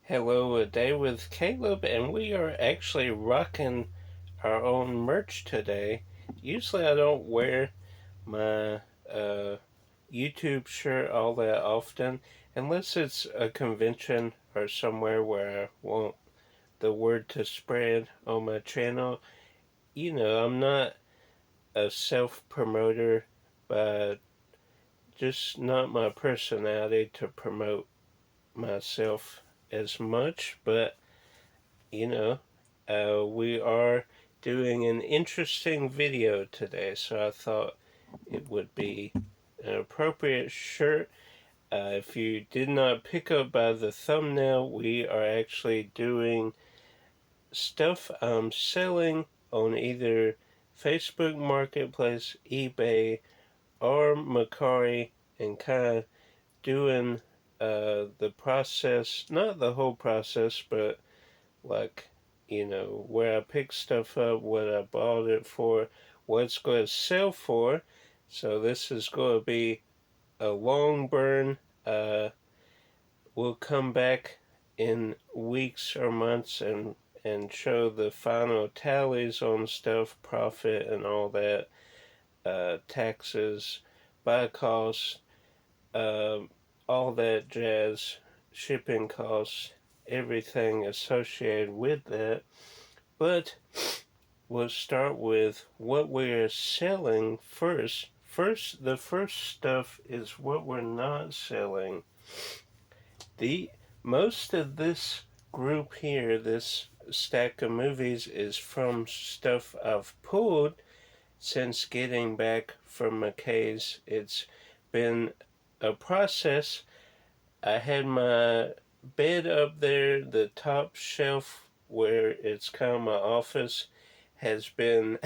Hello, a day with Caleb, and we are actually rocking our own merch today. Usually, I don't wear my YouTube shirt all that often, unless it's a convention or somewhere where I want the word to spread on my channel. I'm not a self promoter, but just not my personality to promote myself as much, but you know, we are doing an interesting video today, so I thought it would be an appropriate shirt. If you did not pick up by the thumbnail, we are actually doing stuff I'm selling on either Facebook Marketplace, eBay, or Mercari, and kind of doing the process, not the whole process, but like, where I pick stuff up, what I bought it for, what it's going to sell for. So this is going to be a long burn. We'll come back in weeks or months and show the final tallies on stuff, profit and all that, taxes, buy costs, all that jazz, shipping costs, everything associated with that. But we'll start with what we're selling first. The first stuff is what we're not selling. The most of this group here, this stack of movies, is from stuff I've pulled since getting back from McKay's. It's been a process. I had my bed up there, the top shelf where it's kind of my office has been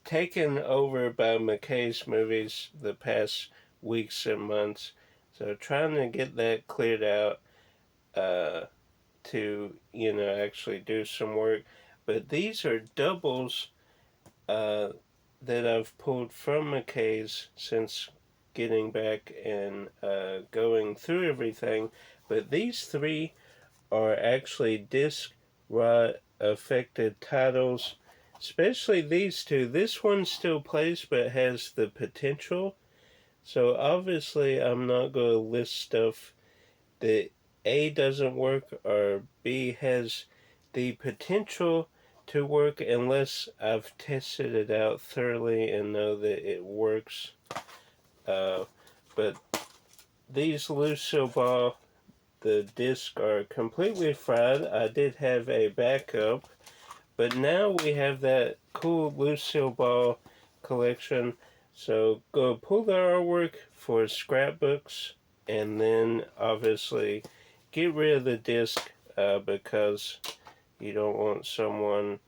taken over by McKay's movies the past weeks and months. So trying to get that cleared out to, actually do some work. But these are doubles uh, that I've pulled from McKay's since getting back and going through everything. But these three are actually disc rot affected titles, especially these two. This one still plays but has the potential. So obviously, I'm not going to list stuff that A doesn't work or B has the potential to work unless I've tested it out thoroughly and know that it works. But these Lucille Ball, the discs are completely fried. I did have a backup, but now we have that cool Lucille Ball collection. So go pull the artwork for scrapbooks, and then obviously get rid of the disc because you don't want someone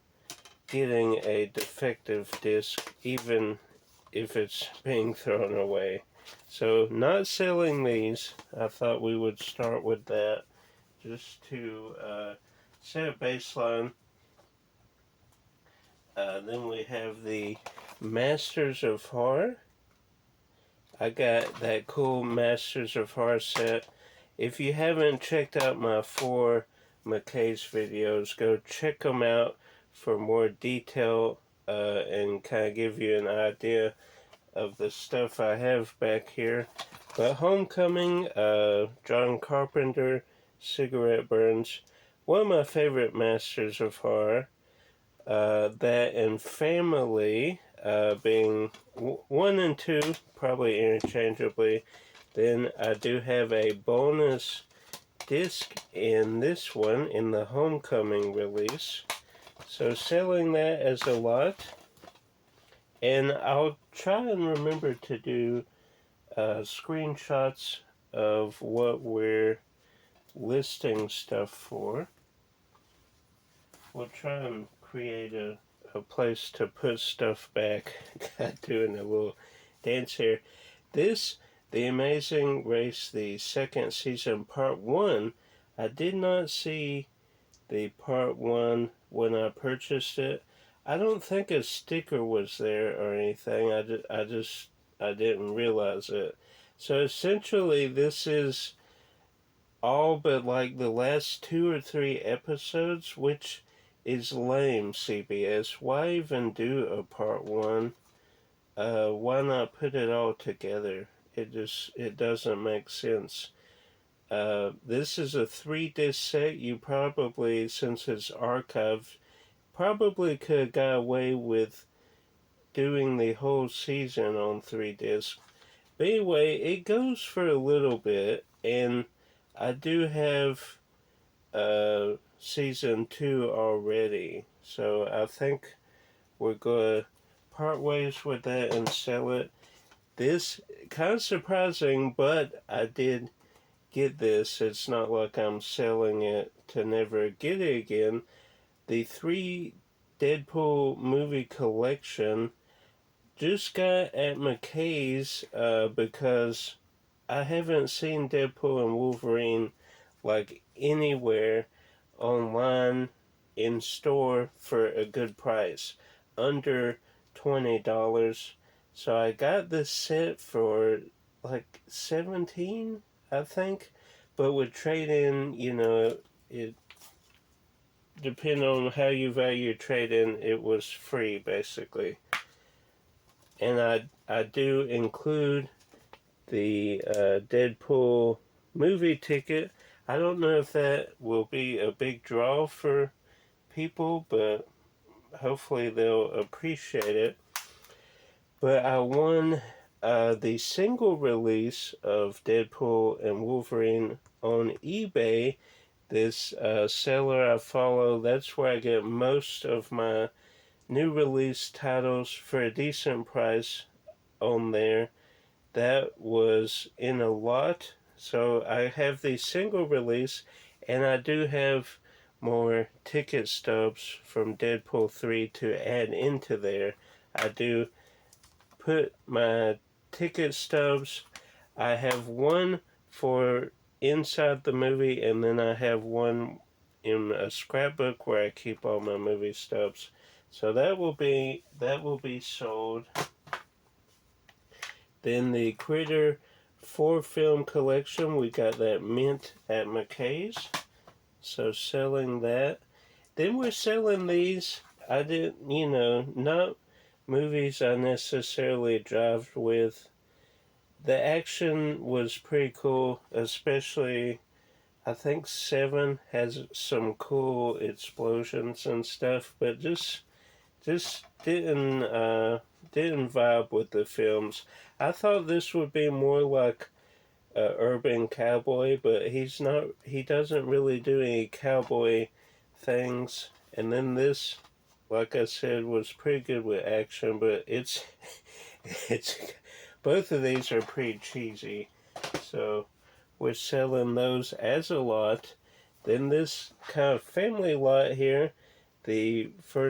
getting a defective disc, even if it's being thrown away. So not selling these. I thought we would start with that just to set a baseline. Then we have the Masters of Horror. I got that cool Masters of Horror set. If you haven't checked out my 4 McKay's videos, go check them out for more detail and kind of give you an idea of the stuff I have back here. But Homecoming, John Carpenter, Cigarette Burns, one of my favorite Masters of Horror. That and Family being 1 and 2, probably interchangeably. Then I do have a bonus disc in this one, in the Homecoming release. So selling that as a lot. And I'll try and remember to do screenshots of what we're listing stuff for. We'll try and create a place to put stuff back. Doing a little dance here. This, The Amazing Race, the second season, part 1. I did not see the part 1 when I purchased it. I don't think a sticker was there or anything. I didn't realize it. So essentially, this is all but like the last 2 or 3 episodes, which is lame, CBS. Why even do a part one? Why not put it all together? It doesn't make sense. This is a 3 disc set. You probably, since it's archived, probably could have got away with doing the whole season on 3 discs. But anyway, it goes for a little bit, and I do have season 2 already, so I think we're gonna part ways with that and sell it. This kind of surprising, but I did get this. It's not like I'm selling it to never get it again. The 3 Deadpool movie collection just got at McKay's because I haven't seen Deadpool and Wolverine like anywhere online in store for a good price, under $20. So I got this set for like 17, I think, but with trade in, it depending on how you value trade in, it was free basically. And I do include the Deadpool movie ticket. I don't know if that will be a big draw for people, but hopefully they'll appreciate it. But I won the single release of Deadpool and Wolverine on eBay. This seller I follow, that's where I get most of my new release titles for a decent price on there. That was in a lot. So I have the single release, and I do have more ticket stubs from Deadpool 3 to add into there. I do put my ticket stubs. I have one for inside the movie, and then I have one in a scrapbook where I keep all my movie stubs. So that will be sold. Then the Critter 4 film collection, we got that mint at McKay's. So selling that. Then we're selling these. I didn't, not movies I necessarily drived with. The action was pretty cool, especially I think 7 has some cool explosions and stuff, but just didn't vibe with the films. I thought this would be more like a urban cowboy, but he's not. He doesn't really do any cowboy things. And then this, like I said, was pretty good with action, but it's both of these are pretty cheesy. So we're selling those as a lot. Then this kind of family lot here, the 2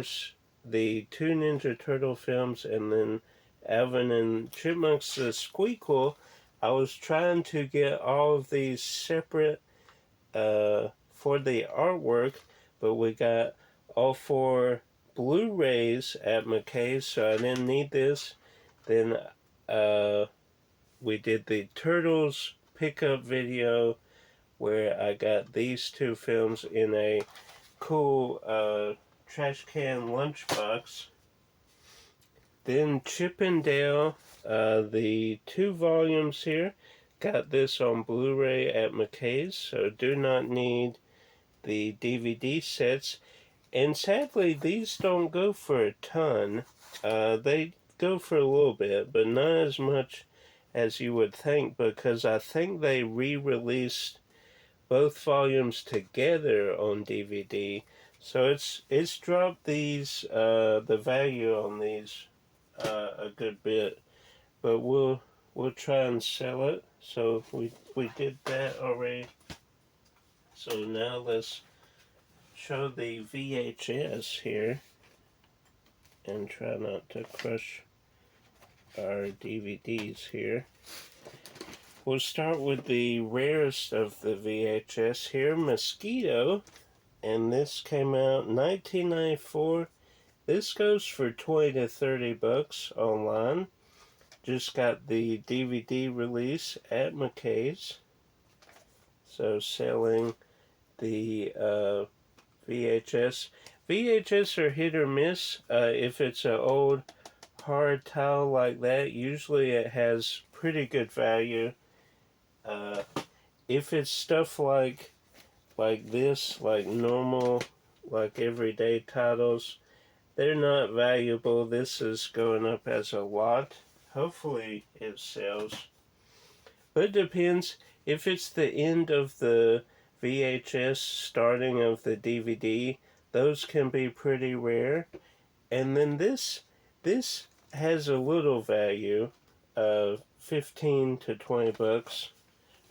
Ninja Turtle films, and then Alvin and Chipmunks the Squeakquel. I was trying to get all of these separate for the artwork, but we got all 4 Blu-rays at McKay's, so I didn't need this. Then we did the Turtles pickup video where I got these 2 films in a cool trash can lunchbox. Then Chip and Dale, the 2 volumes here, got this on Blu-ray at McKay's, so do not need the DVD sets. And sadly, these don't go for a ton. They go for a little bit, but not as much as you would think, because I think they re-released both volumes together on DVD. So it's dropped these the value on these a good bit, but we'll try and sell it. So we did that already. So now let's show the VHS here and try not to crush our DVDs here. We'll start with the rarest of the VHS here, Mosquito, and this came out 1994. This goes for 20 to 30 bucks online. Just got the DVD release at McKay's. So selling the VHS. VHS are hit or miss. If it's an old hard tile like that, usually it has pretty good value. If it's stuff like this, like normal, like everyday titles, they're not valuable. This is going up as a lot. Hopefully it sells. But it depends. If it's the end of the VHS, starting of the DVD, those can be pretty rare. And then this has a little value, 15 to 20 bucks.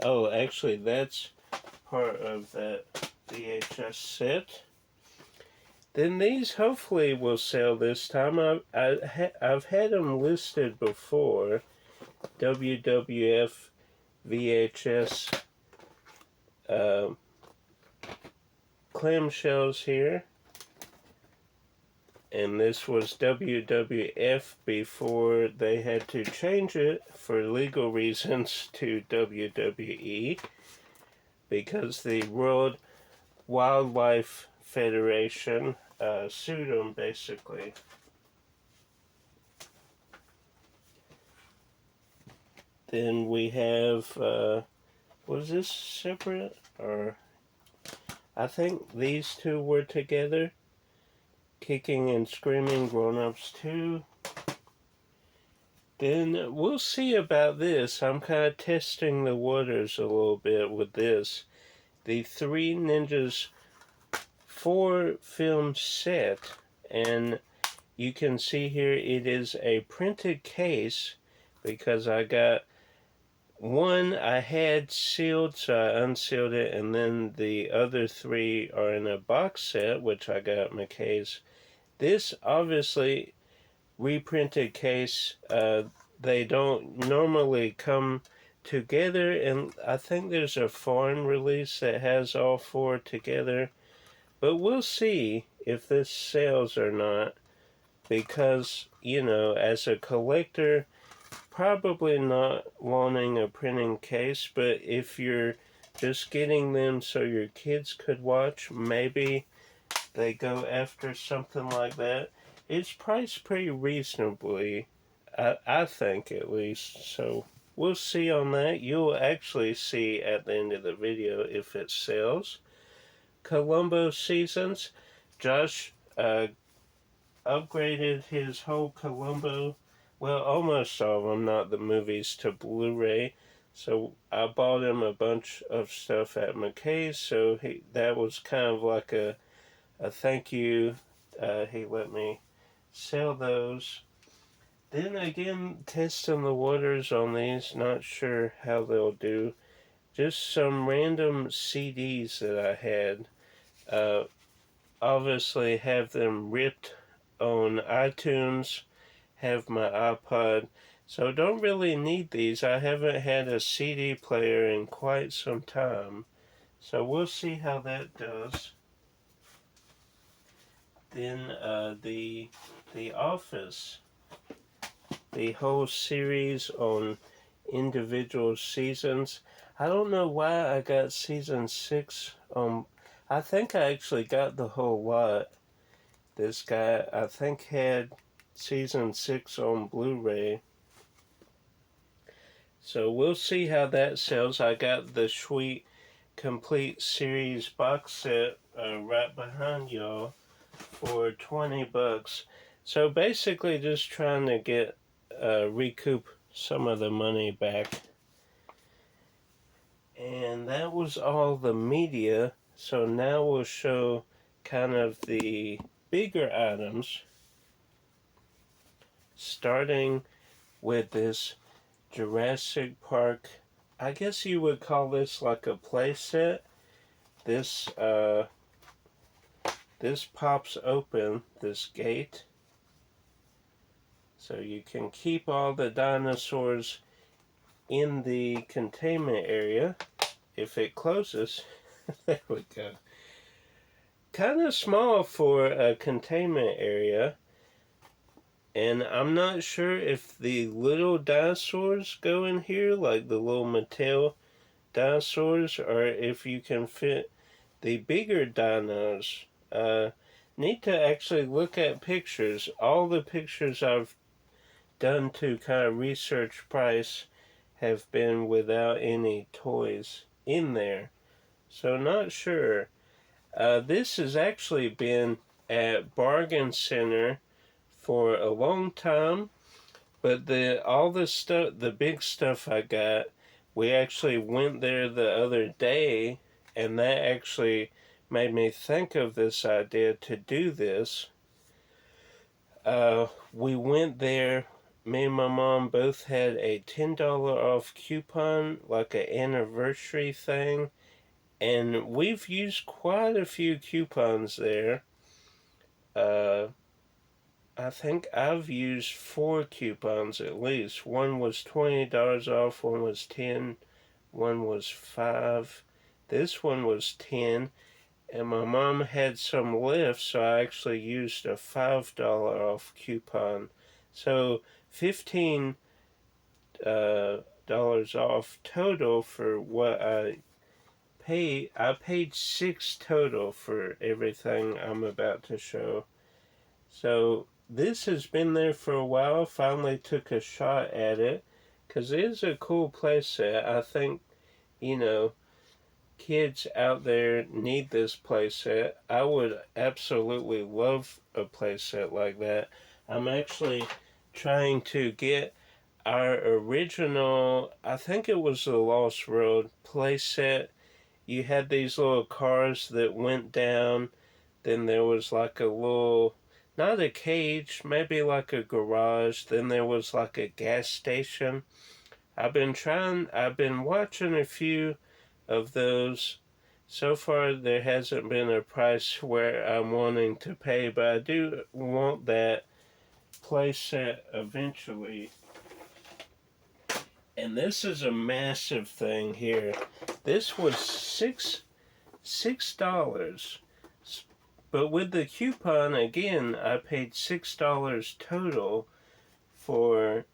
Oh, actually, that's part of that VHS set. Then these hopefully will sell this time. I've had them listed before. WWF VHS clamshells here. And this was WWF before they had to change it for legal reasons to WWE, because the World Wildlife Federation sued them, basically. Then we have, was this separate? Or I think these two were together. Kicking and Screaming Grown-Ups 2. Then we'll see about this. I'm kind of testing the waters a little bit with this. The Three Ninjas 4 film set. And you can see here it is a printed case, because I got one I had sealed, so I unsealed it, and then the other 3 are in a box set, which I got McKay's. This obviously reprinted case, they don't normally come together, and I think there's a foreign release that has all 4 together, but we'll see if this sells or not, because, you know, as a collector, probably not wanting a printing case, but if you're just getting them so your kids could watch, maybe they go after something like that. It's priced pretty reasonably, I think, at least. So we'll see on that. You'll actually see at the end of the video if it sells. Columbo Seasons. Josh upgraded his whole Columbo, well, almost all of them, not the movies, to Blu-ray. So I bought him a bunch of stuff at McKay's, so that was kind of like a thank you. He let me sell those. Then again, testing the waters on these, not sure how they'll do. Just some random CDs that I had. Obviously have them ripped on iTunes, have my iPod, so don't really need these. I haven't had a CD player in quite some time, so we'll see how that does. Then the Office, the whole series on individual seasons. I don't know why I got season 6 on. I think I actually got the whole lot. This guy, I think, had season 6 on Blu-ray. So we'll see how that sells. I got the sweet complete series box set right behind y'all for 20 bucks. So basically just trying to get recoup some of the money back. And that was all the media. So now we'll show kind of the bigger items, starting with this Jurassic Park. I guess you would call this like a play set. This pops open, this gate, so you can keep all the dinosaurs in the containment area. If it closes, there we go. Kind of small for a containment area, and I'm not sure if the little dinosaurs go in here, like the little Mattel dinosaurs or if you can fit the bigger dinos. Need to actually look at pictures. All the pictures I've done to kind of research price have been without any toys in there. So not sure. This has actually been at Bargain Center for a long time, but all the stuff, the big stuff I got, we actually went there the other day, and that actually made me think of this idea to do this. We went there. Me and my mom both had a $10 off coupon, like an anniversary thing, and we've used quite a few coupons there. Uh, I think I've used 4 coupons at least. One was $20 off, one was 10, one was 5. This one was 10, and my mom had some left, so I actually used a $5 off coupon. So 15 dollars off total for what I paid. I paid 6 total for everything I'm about to show. So this has been there for a while. Finally took a shot at it because it is a cool playset. I think, you know, kids out there need this playset. I would absolutely love a playset like that. I'm actually trying to get our original, I think it was the Lost Road playset. You had these little cars that went down, then there was like a little, not a cage, maybe like a garage, then there was like a gas station. I've been watching a few of those. So far, there hasn't been a price where I'm wanting to pay, but I do want that playset eventually. And this is a massive thing here. This was $6. But with the coupon, again, I paid $6 total for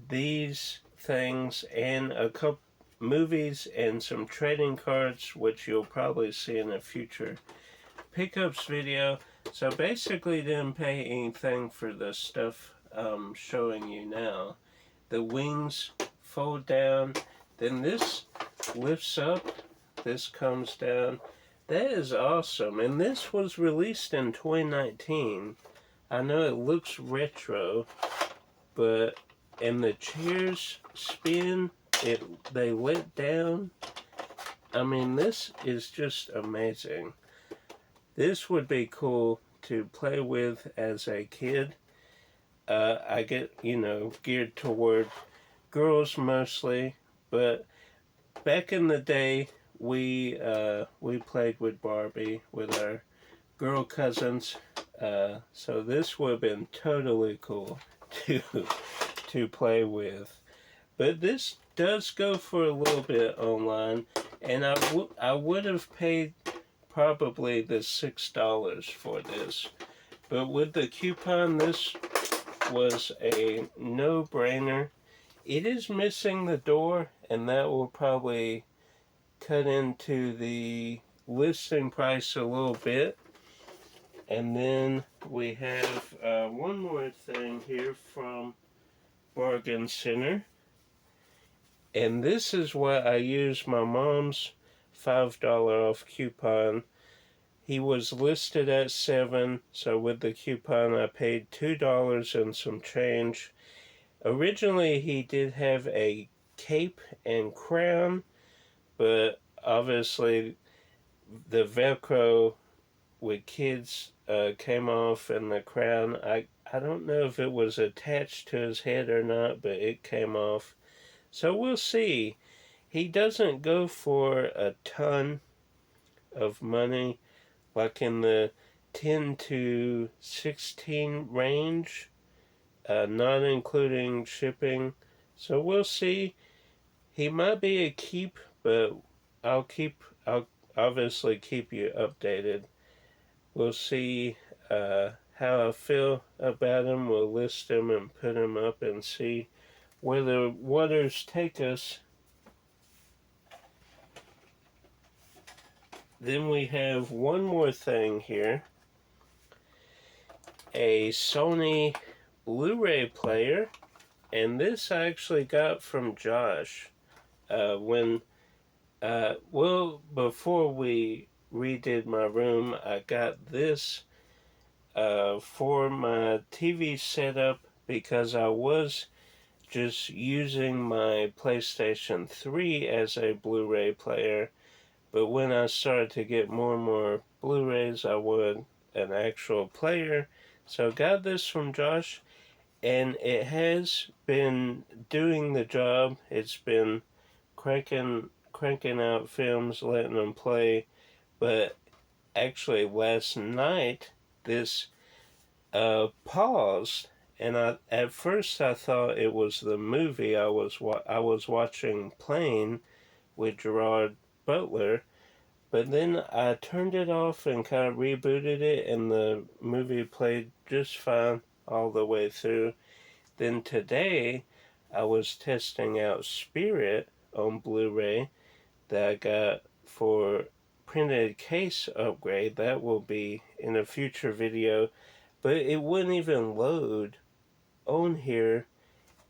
these things and a couple movies and some trading cards, which you'll probably see in a future pickups video. So basically didn't pay anything for the stuff I'm showing you now. The wings fold down, then this lifts up, this comes down. That is awesome, and this was released in 2019. I know it looks retro, but and the chairs spin, they let down. I mean, this is just amazing. This would be cool to play with as a kid. I get, geared toward girls mostly, but back in the day, we played with Barbie with our girl cousins. So this would have been totally cool to play with. But this does go for a little bit online, and I would have paid probably the $6 for this. But with the coupon, this was a no-brainer. It is missing the door, and that will probably cut into the listing price a little bit. And then we have one more thing here from Bargain Center. And this is what I used my mom's $5 off coupon. He was listed at $7, so with the coupon I paid $2 and some change. Originally he did have a cape and crown, but obviously the Velcro with kids came off, and the crown, I don't know if it was attached to his head or not, but it came off. So we'll see. He doesn't go for a ton of money, like in the 10 to 16 range, not including shipping. So we'll see. He might be a keep, but I'll obviously keep you updated. We'll see how I feel about him. We'll list him and put him up and see where the waters take us. Then we have one more thing here, a Sony Blu-ray player, and this I actually got from Josh. Before we redid my room, I got this for my TV setup because I was just using my PlayStation 3 as a Blu-ray player. But when I started to get more and more Blu-rays, I wanted an actual player. So I got this from Josh, and it has been doing the job. It's been cranking out films, letting them play. But actually, last night this paused, and at first I thought it was the movie I was watching Plane with Gerard Butler. But then I turned it off and kind of rebooted it, and the movie played just fine all the way through. Then today, I was testing out Spirit on Blu ray that I got for printed case upgrade. That will be in a future video, but it wouldn't even load on here,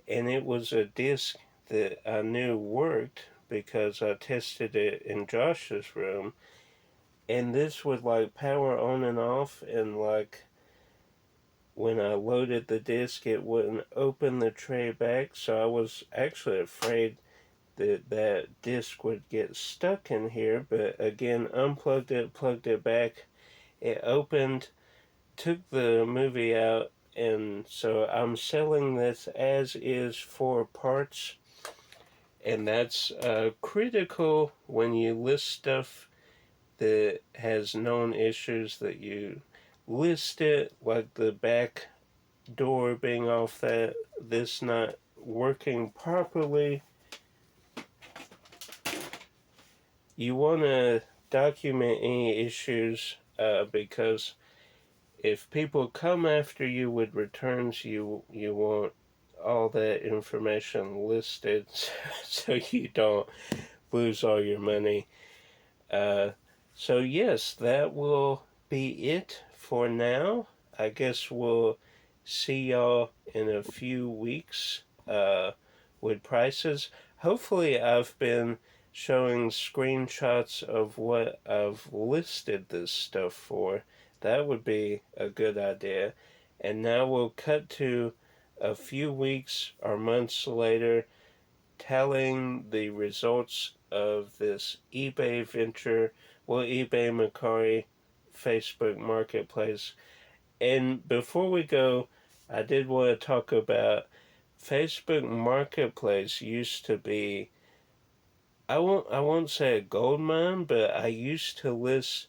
and it was a disc that I knew worked because I tested it in Josh's room, and this would like power on and off, and like when I loaded the disc it wouldn't open the tray back, so I was actually afraid that that disc would get stuck in here. But again, unplugged it, plugged it back, it opened, took the movie out, and so I'm selling this as is for parts, and that's critical when you list stuff that has known issues, that you list it, like the back door being off, that this not working properly. You want to document any issues because if people come after you with returns, you want all that information listed so you don't lose all your money. Uh, so yes, that will be it for now. I guess we'll see y'all in a few weeks with prices. Hopefully, I've been showing screenshots of what I've listed this stuff for. That would be a good idea. And now we'll cut to a few weeks or months later, telling the results of this eBay venture, eBay Macari Facebook Marketplace. And before we go, I did want to talk about Facebook Marketplace. Used to be, I won't say a gold mine, but I used to list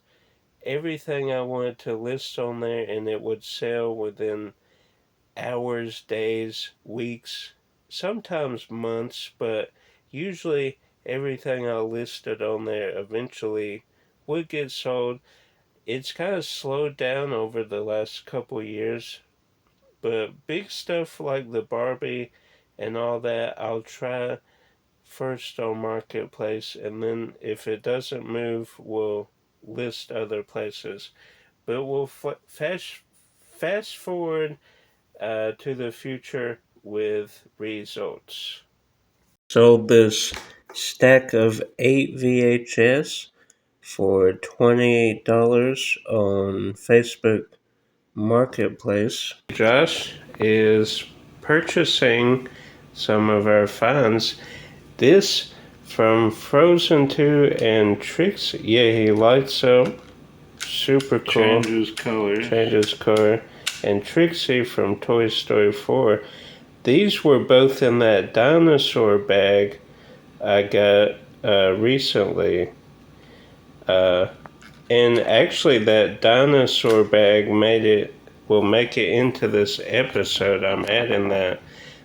everything I wanted to list on there, and it would sell within hours, days, weeks, sometimes months, but usually everything I listed on there eventually would get sold. It's kind of slowed down over the last couple years, but big stuff like the Barbie and all that, I'll try first on Marketplace, and then if it doesn't move, we'll list other places. But we'll fast forward to the future with results. Sold this stack of 8 VHS for $28 on Facebook Marketplace. Josh is purchasing some of our finds. This from Frozen 2 and Tricks. Yeah, he lights up. Super cool. Changes color. Changes color. And Trixie from Toy Story 4. These were both in that dinosaur bag I got recently. Uh, and actually, that dinosaur bag will make it into this episode. I'm adding that.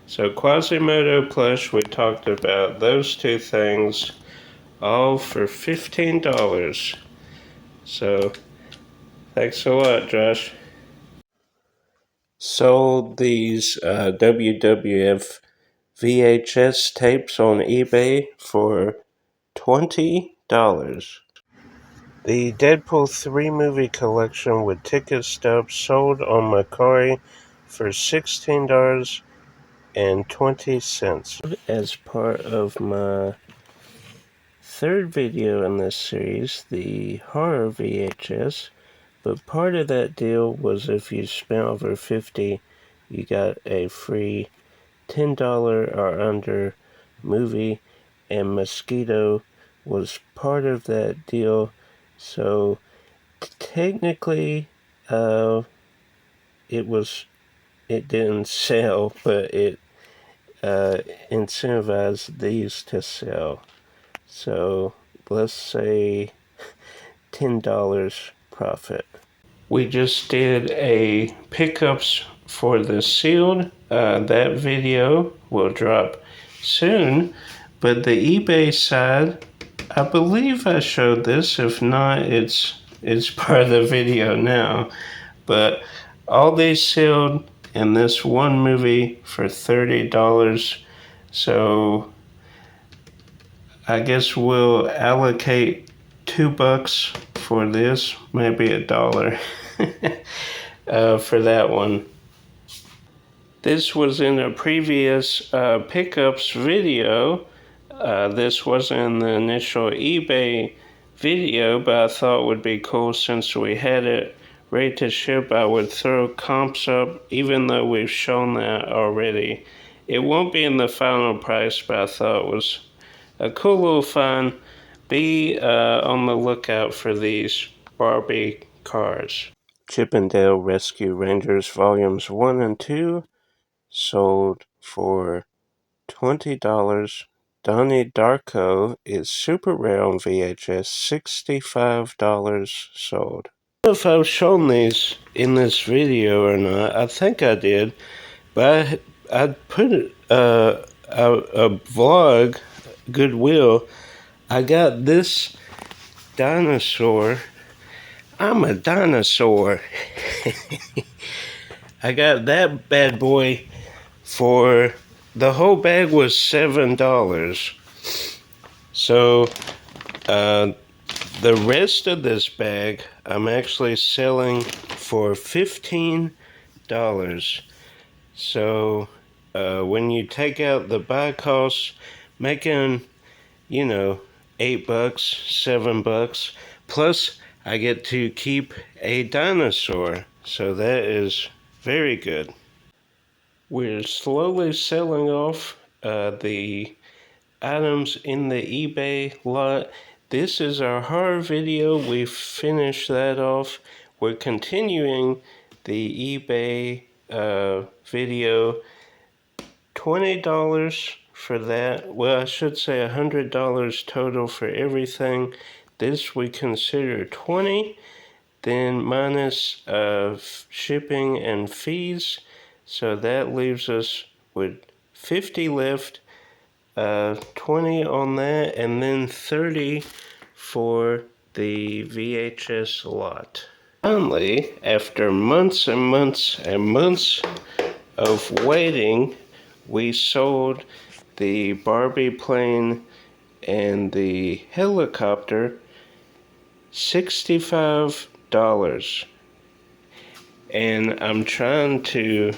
So Quasimodo plush, we talked about those two things, all for $15. So thanks a lot, Josh. Sold these WWF VHS tapes on eBay for $20. The Deadpool 3 movie collection with ticket stubs sold on Mercari for $16.20. As part of my third video in this series, the horror VHS, but part of that deal was if you spent over $50, you got a free $10 or under movie, and Mosquito was part of that deal. So technically, it didn't sell, but it incentivized these to sell. So let's say $10 profit. We just did a pickups for the sealed. That video will drop soon, but the eBay side, I believe I showed this. If not, it's part of the video now. But all these sealed in this one movie for $30. So I guess we'll allocate $2 for this, maybe $1 for that one. This was in a previous pickups video. This wasn't in the initial eBay video, but I thought it would be cool since we had it ready to ship. I would throw comps up, even though we've shown that already. It won't be in the final price, but I thought it was a cool little find. Be on the lookout for these Barbie cars. Chippendale Rescue Rangers Volumes 1 and 2 sold for $20. Donnie Darko is super rare on VHS, $65 sold. I don't know if I've shown these in this video or not. I think I did, but I put a vlog, Goodwill. I got this dinosaur. I'm a dinosaur. I got that bad boy for, the whole bag was $7. So the rest of this bag I'm actually selling for $15. So when you take out the buy costs, making, $8, $7, plus I get to keep a dinosaur. So that is very good. We're slowly selling off the items in the eBay lot. This is our horror video. We finished that off. We're continuing the eBay video. $20 for that. Well, I should say $100 total for everything. This we consider $20, then minus shipping and fees. So that leaves us with $50 left, 20 on that, and then 30 for the VHS lot. Finally, after months and months and months of waiting, we sold the Barbie plane and the helicopter, $65. And I'm trying to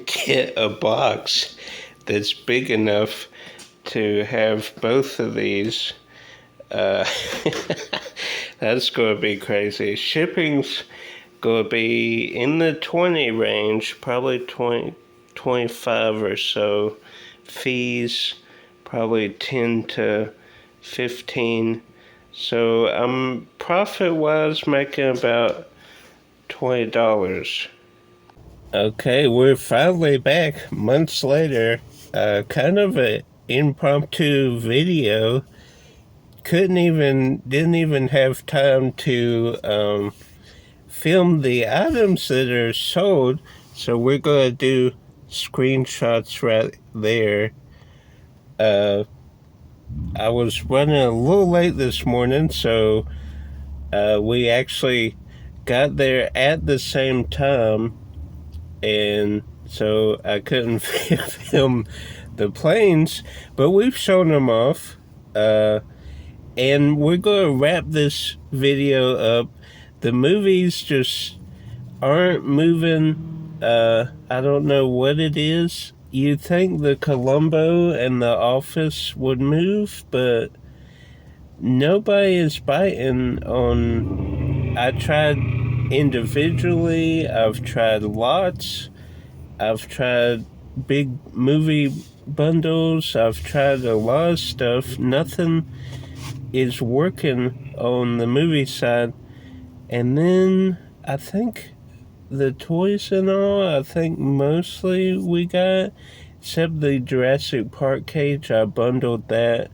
get a box that's big enough to have both of these. That's going to be crazy. Shipping's going to be in the 20 range, probably 20, 25 or so. Fees, probably 10 to 15. So I'm profit-wise making about $20. Okay, we're finally back months later. Kind of an impromptu video. Didn't even have time to film the items that are sold, so we're gonna do screenshots right there. I was running a little late this morning, so we actually got there at the same time, and so I couldn't film the planes, but we've shown them off. And we're going to wrap this video up. The movies just aren't moving. I don't know what it is. You'd think the Columbo and The Office would move, but nobody is biting on. I tried individually, I've tried lots, I've tried big movie bundles, I've tried a lot of stuff. Nothing is working on the movie side. And then I think the toys and all, I think mostly we got, except the Jurassic Park cage. I bundled that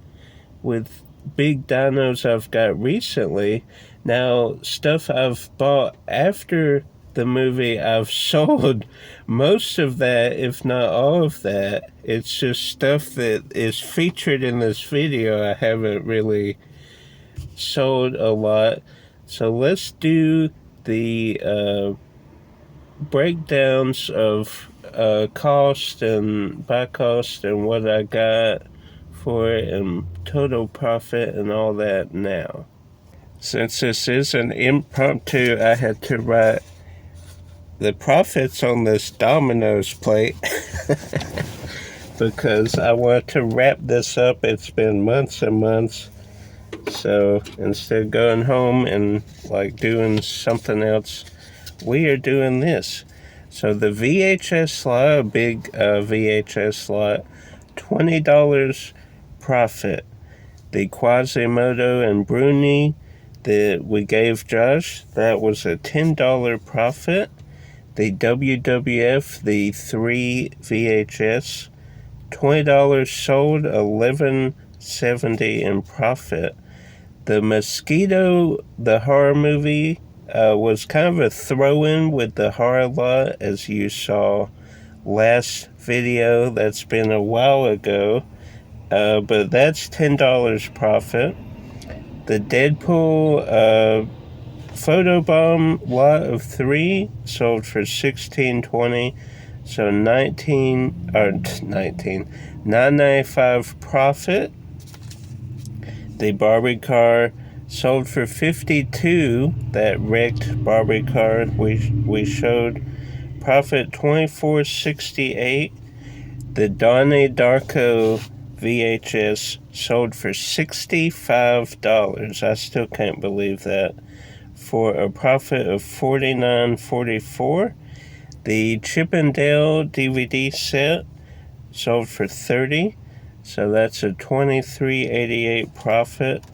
with big dinos I've got recently. Now, stuff I've bought after the movie, I've sold most of that, if not all of that. It's just stuff that is featured in this video. I haven't really sold a lot. So let's do the breakdowns of cost and by cost and what I got for it and total profit and all that now. Since this is an impromptu, I had to write the profits on this Domino's plate because I want to wrap this up. It's been months and months. So instead of going home and like doing something else, we are doing this. So the VHS slot, a big VHS slot, $20 profit. The Quasimodo and Bruni that we gave Josh, that was a $10 profit. The WWF, the 3 VHS, $20 sold, $11.70 in profit. The Mosquito, the horror movie, was kind of a throw-in with the horror lot, as you saw last video. That's been a while ago, but that's $10 profit. The Deadpool photobomb lot of 3 sold for $16.20, so $9.95 profit. The Barbie car sold for $52. That wrecked Barbie car we showed, profit $24.68. The Donnie Darko VHS sold for $65. I still can't believe that, for a profit of $49.44. The Chip and Dale DVD set sold for $30. So that's a $23.88 profit.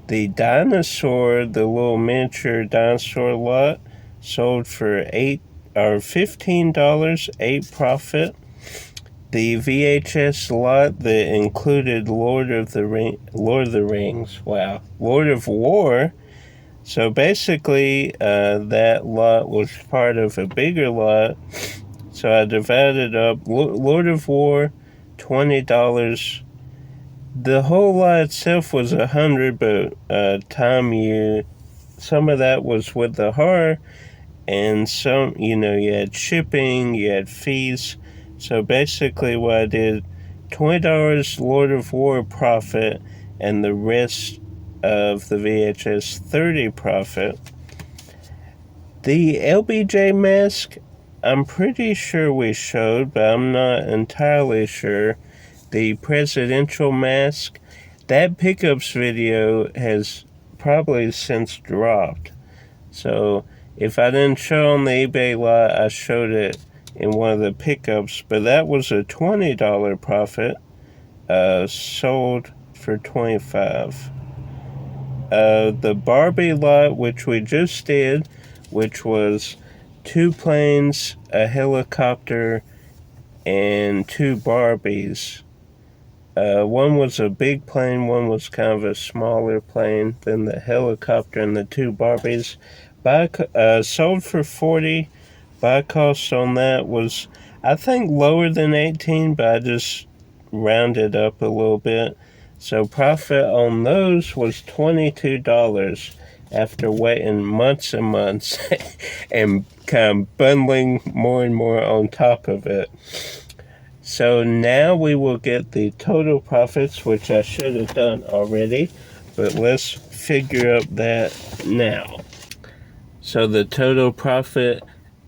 The dinosaur, the little miniature dinosaur lot, sold for $15, 8 profit. The VHS lot that included Lord of War. So basically, that lot was part of a bigger lot. So I divided up. Lord of War, $20. The whole lot itself was $100, but some of that was with the horror, and some, you had shipping, you had fees. So basically what I did, $20 Lord of War profit, and the rest of the VHS $30 profit. The LBJ mask, I'm pretty sure we showed, but I'm not entirely sure. The presidential mask, that pickups video has probably since dropped. So if I didn't show on the eBay lot, I showed it in one of the pickups, but that was a $20 profit, sold for $25. The Barbie lot, which we just did, which was 2 planes, a helicopter, and 2 Barbies. One was a big plane, one was kind of a smaller plane than the helicopter, and the 2 Barbies. Sold for $40. Buy cost on that was, I think, lower than $18, but I just rounded up a little bit. So profit on those was $22 after waiting months and months and kind of bundling more and more on top of it. So now we will get the total profits, which I should have done already. but let's figure up that now. So the total profit,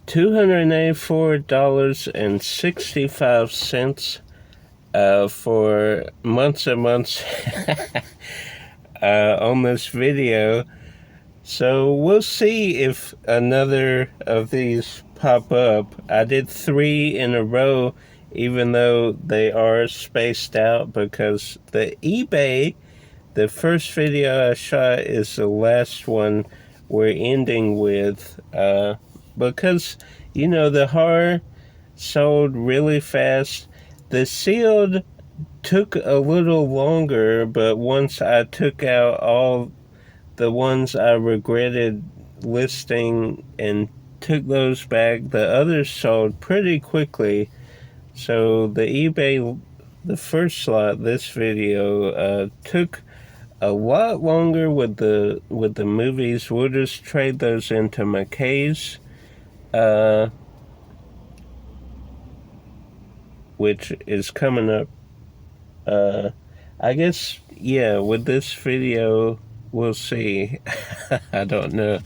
$284.65 for months and months on this video. So we'll see if another of these pop up. I did 3 in a row, even though they are spaced out, because the eBay, the first video I shot, is the last one we're ending with, because, you know, the horror sold really fast. The sealed took a little longer, but once I took out all the ones I regretted listing and took those back, the others sold pretty quickly. So the eBay, the first slot, this video, took a lot longer with the movies. We'll just trade those into McKay's, which is coming up. I guess, yeah, with this video, we'll see. I don't know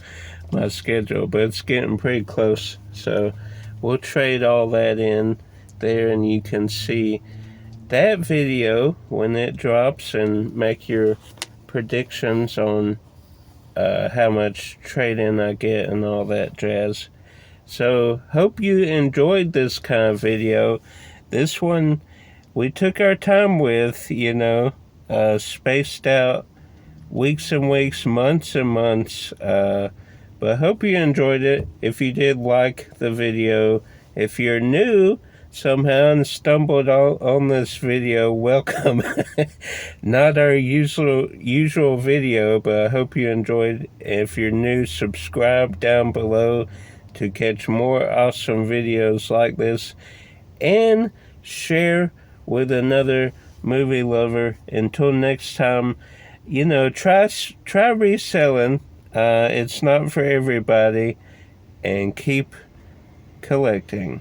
my schedule, but it's getting pretty close. So we'll trade all that in there, and you can see that video when it drops and make your predictions on how much trade-in I get and all that jazz. So hope you enjoyed this kind of video. This one we took our time with, you know, spaced out weeks and weeks, months and months, but hope you enjoyed it. If you did like the video, if you're new somehow and stumbled on this video, welcome. Not our usual video, but I hope you enjoyed. If you're new, subscribe down below to catch more awesome videos like this, and share with another movie lover. Until next time, you know, try reselling. It's not for everybody, and keep collecting.